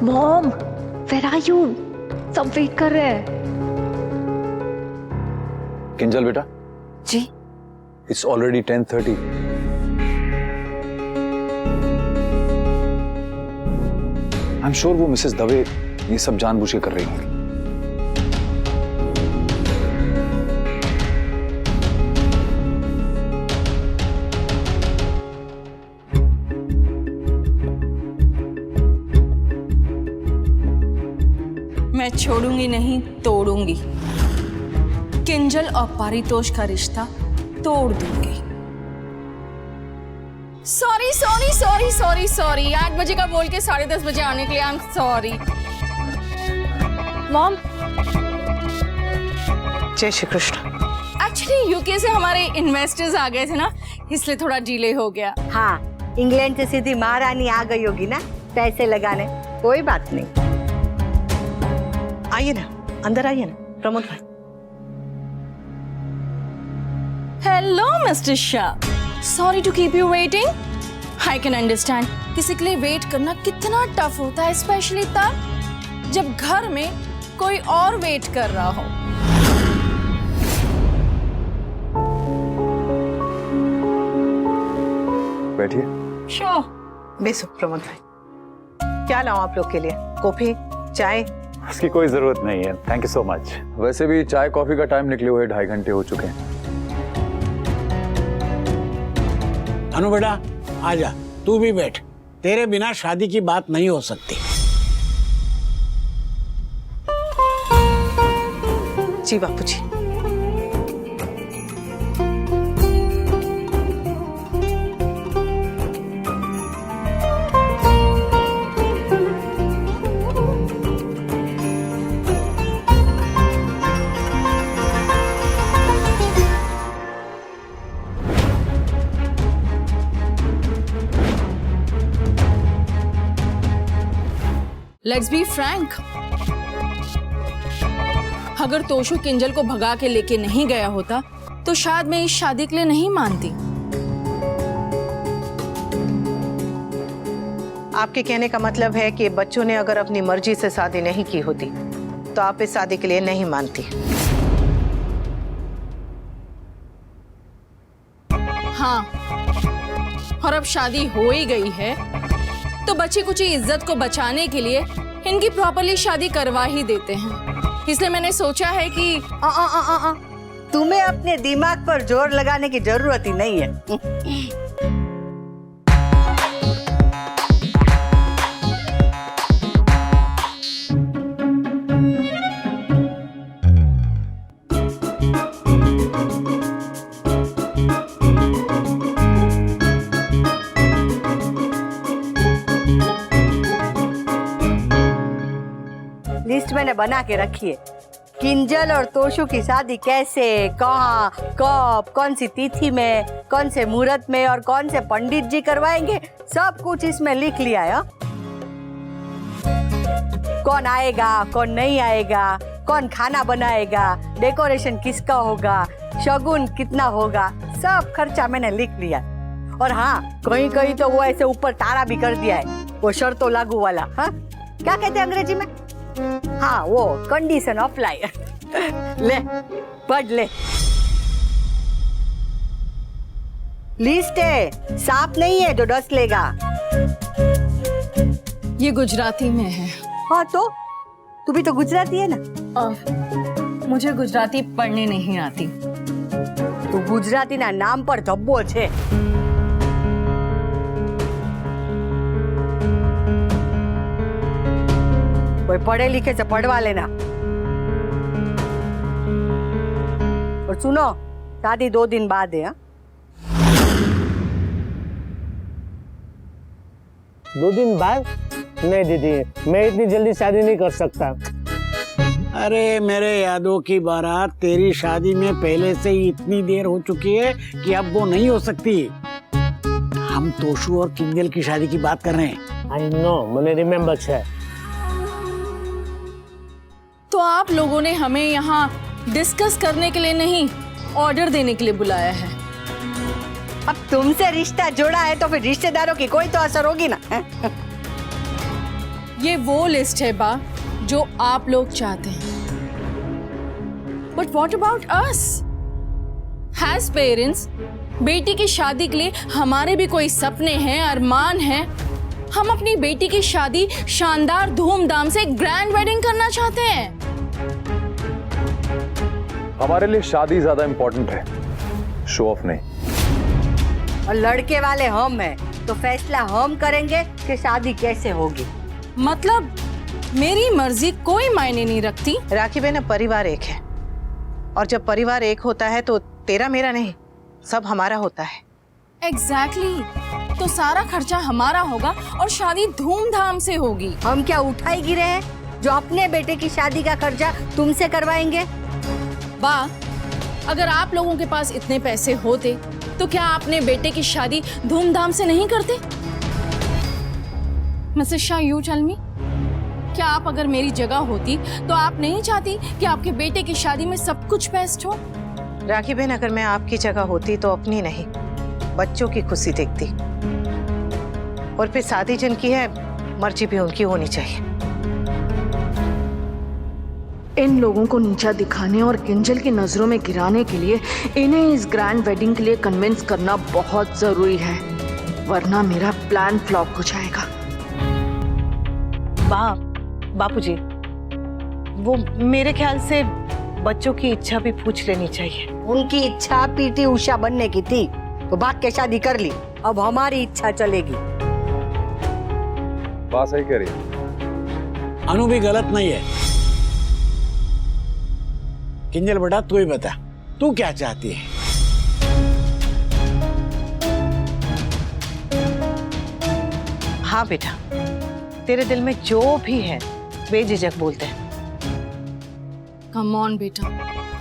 Mom, where are you? सब wait कर रहे हैं। किंजल बेटा, जी it's already 10:30। I am sure वो मिसेस दवे ये सब जानबूझ के कर रही होंगी। मैं छोड़ूंगी नहीं, तोड़ूंगी। किंजल और पारितोष का रिश्ता तोड़ दूंगी। Sorry sorry sorry sorry sorry, 8 बजे का बोल के 10:30 बजे आने के लिए आई एम सॉरी। मॉम, जय श्री कृष्ण। एक्चुअली यूके से हमारे इन्वेस्टर्स आ गए थे ना, इसलिए थोड़ा डिले हो गया। हाँ, इंग्लैंड से सीधी महारानी आ गई होगी ना पैसे लगाने। कोई बात नहीं, आइए ना, अंदर आइए ना प्रमोद भाई। Hello mister Shah, sorry to keep you waiting. I can understand किसी के लिए वेट करना कितना टफ होता है, स्पेशली तब जब घर में कोई और वेट कर रहा हो। बैठिए। श्योर। बेसो प्रमोद भाई, क्या लाऊं आप लोग के लिए? कॉफी, चाय? उसकी कोई जरूरत नहीं है, थैंक यू सो मच। वैसे भी चाय कॉफी का टाइम निकले हुए 2.5 घंटे हो चुके हैं। अनु बेटा आजा, तू भी बैठ। तेरे बिना शादी की बात नहीं हो सकती। जी बापूजी। लेट्स बी फ्रैंक, अगर तोशु किंजल को भगा के लेके नहीं गया होता तो शायद मैं इस शादी के लिए नहीं मानती। आपके कहने का मतलब है कि बच्चों ने अगर अपनी मर्जी से शादी नहीं की होती तो आप इस शादी के लिए नहीं मानती? हाँ, और अब शादी हो ही गई है तो बची कुची इज्जत को बचाने के लिए इनकी प्रॉपर्ली शादी करवा ही देते हैं। इसलिए मैंने सोचा है कि तुम्हें अपने दिमाग पर जोर लगाने की जरूरत ही नहीं है। लिस्ट मैंने बना के रखी है। किंजल और तोशु की शादी कैसे, कहाँ, कब, कौन सी तिथि में, कौन से मुहूर्त में और कौन से पंडित जी करवाएंगे, सब कुछ इसमें लिख लिया है। कौन आएगा, कौन नहीं आएगा, कौन खाना बनाएगा, डेकोरेशन किसका होगा, शगुन कितना होगा, सब खर्चा मैंने लिख लिया। और हाँ, कहीं कहीं तो वो ऐसे ऊपर तारा भी कर दिया है, वो शर्तों लागू वाला। हाँ, क्या कहते हैं अंग्रेजी में? हाँ, वो कंडीशन ऑफ लाइफ। ले पढ़ ले। लिस्ट है, सांप नहीं है जो डस लेगा। ये गुजराती में है। हाँ तो तू भी तो गुजराती है ना? मुझे गुजराती पढ़ने नहीं आती। तू गुजराती ना नाम पर धब्बो छे। कोई पढ़े लिखे से पढ़वा लेना। और सुनो, शादी 2 दिन बाद है। 2 दिन बाद? नहीं दीदी, मैं इतनी जल्दी शादी नहीं कर सकता। अरे मेरे यादों की बारात, तेरी शादी में पहले से ही इतनी देर हो चुकी है कि अब वो नहीं हो सकती। हम तोशु और किंजल की शादी की बात कर रहे हैं। आई नो, मुझे रिमेम्बर है। तो आप लोगों ने हमें यहाँ डिस्कस करने के लिए नहीं, ऑर्डर देने के लिए बुलाया है। अब तुमसे रिश्ता जोड़ा है तो फिर रिश्तेदारों की कोई तो असर होगी ना। ये वो लिस्ट है बा जो आप लोग चाहते हैं। But what about us? Has parents, बेटी की शादी के लिए हमारे भी कोई सपने हैं, अरमान हैं। हम अपनी बेटी की शादी शानदार धूमधाम से ग्रैंड वेडिंग करना चाहते हैं। हमारे लिए शादी ज्यादा इंपॉर्टेंट है, शो ऑफ नहीं। और लड़के वाले हम हैं, तो फैसला हम करेंगे कि शादी कैसे होगी। मतलब मेरी मर्जी कोई मायने नहीं रखती। राखी बहन, अब परिवार एक है, और जब परिवार एक होता है तो तेरा मेरा नहीं, सब हमारा होता है। एग्जैक्टली। तो सारा खर्चा हमारा होगा और शादी धूमधाम से होगी। हम क्या उठाई गिरे हैं जो अपने बेटे की शादी का खर्चा तुमसे करवाएंगे? बा, अगर आप लोगों के पास इतने पैसे होते तो क्या आपने बेटे की शादी धूमधाम से नहीं करते? Mrs Shah, you tell me, क्या आप अगर मेरी जगह होती तो आप नहीं चाहती कि आपके बेटे की शादी में सब कुछ बेस्ट हो? राखी बहन, अगर मैं आपकी जगह होती तो अपनी नहीं, बच्चों की खुशी देखती। और फिर शादी जिनकी है, मर्जी भी उनकी होनी चाहिए। इन लोगों को नीचा दिखाने और किंजल की नजरों में गिराने के लिए इन्हें इस ग्रैंड वेडिंग के लिए कन्विंस करना बहुत जरूरी है, वरना मेरा प्लान फ्लॉप हो जाएगा। बापूजी, वो मेरे ख्याल से बच्चों की इच्छा भी पूछ लेनी चाहिए। उनकी इच्छा पीटी उषा बनने की थी, तो भाग के शादी कर ली। अब हमारी इच्छा चलेगी। बात सही कह रही है। अनु भी गलत नहीं है। किंजल बेटा, तू ही बता, तू क्या चाहती है? हाँ बेटा, तेरे दिल में जो भी है बेझिझक बोलते हैं। कम ऑन बेटा,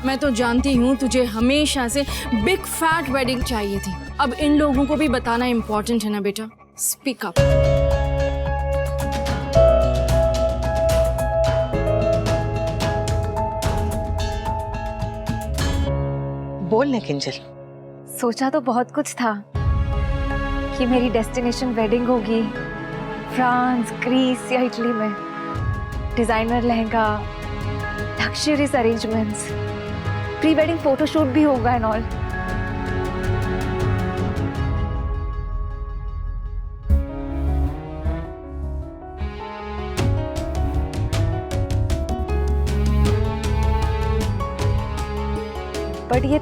मैं तो जानती हूँ तुझे हमेशा से बिग फैट वेडिंग चाहिए थी। अब इन लोगों को भी बताना इम्पोर्टेंट है ना बेटा। Speak up. बोल ने किंजल। सोचा तो बहुत कुछ था कि मेरी डेस्टिनेशन वेडिंग होगी फ्रांस, ग्रीस या इटली में। Designer lehenga, luxurious arrangements, pre wedding photoshoot भी होगा एंड ऑल। बट ये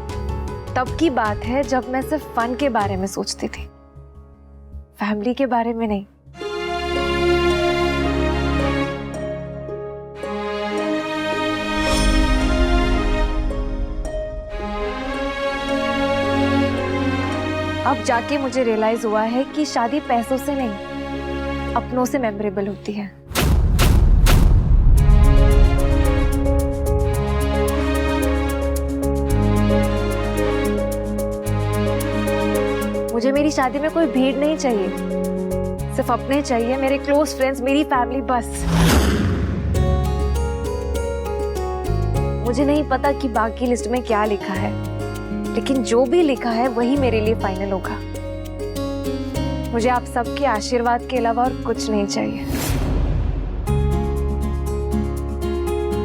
तब की बात है जब मैं सिर्फ फन के बारे में सोचती थी, फैमिली के बारे में नहीं। अब जाके मुझे रियलाइज हुआ है कि शादी पैसों से नहीं, अपनों से मेमोरेबल होती है। मुझे मेरी शादी में कोई भीड़ नहीं चाहिए, सिर्फ अपने चाहिए, मेरे क्लोज फ्रेंड्स, मेरी फैमिली, बस। मुझे नहीं पता कि बाकी लिस्ट में क्या लिखा है, लेकिन जो भी लिखा है वही मेरे लिए फाइनल होगा। मुझे आप सबके आशीर्वाद के अलावा और कुछ नहीं चाहिए।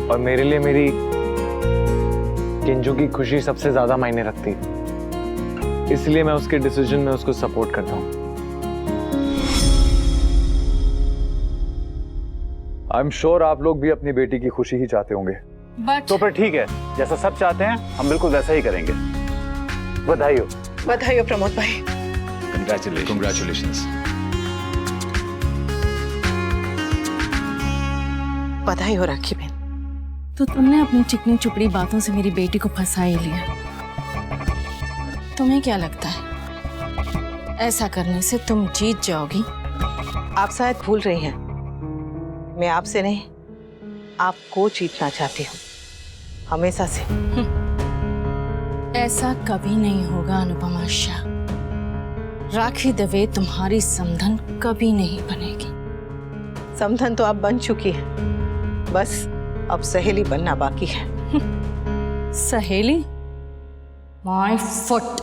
और मेरे लिए मेरी किंजू की खुशी सबसे ज्यादा मायने रखती है, इसलिए मैं उसके डिसीजन में उसको सपोर्ट करता हूँ। आई एम श्योर आप लोग भी अपनी बेटी की खुशी ही चाहते होंगे। बट तो फिर ठीक है, जैसा सब चाहते हैं हम बिल्कुल वैसा ही करेंगे। बधाई हो। बधाई हो प्रमोद भाई। Congratulations. बधाई हो राखी बहन। तो तुमने अपनी चिकनी चुपड़ी बातों से मेरी बेटी को फंसा ही लिया। तुम्हें क्या लगता है ऐसा करने से तुम जीत जाओगी? आप शायद भूल रही हैं, मैं आपसे नहीं आपको जीतना चाहती हूँ, हमेशा से। ऐसा कभी नहीं होगा अनुपमा शाह। राखी दवे तुम्हारी समधन कभी नहीं बनेगी। समधन तो आप बन चुकी है, बस अब सहेली बनना बाकी है। सहेली? My foot.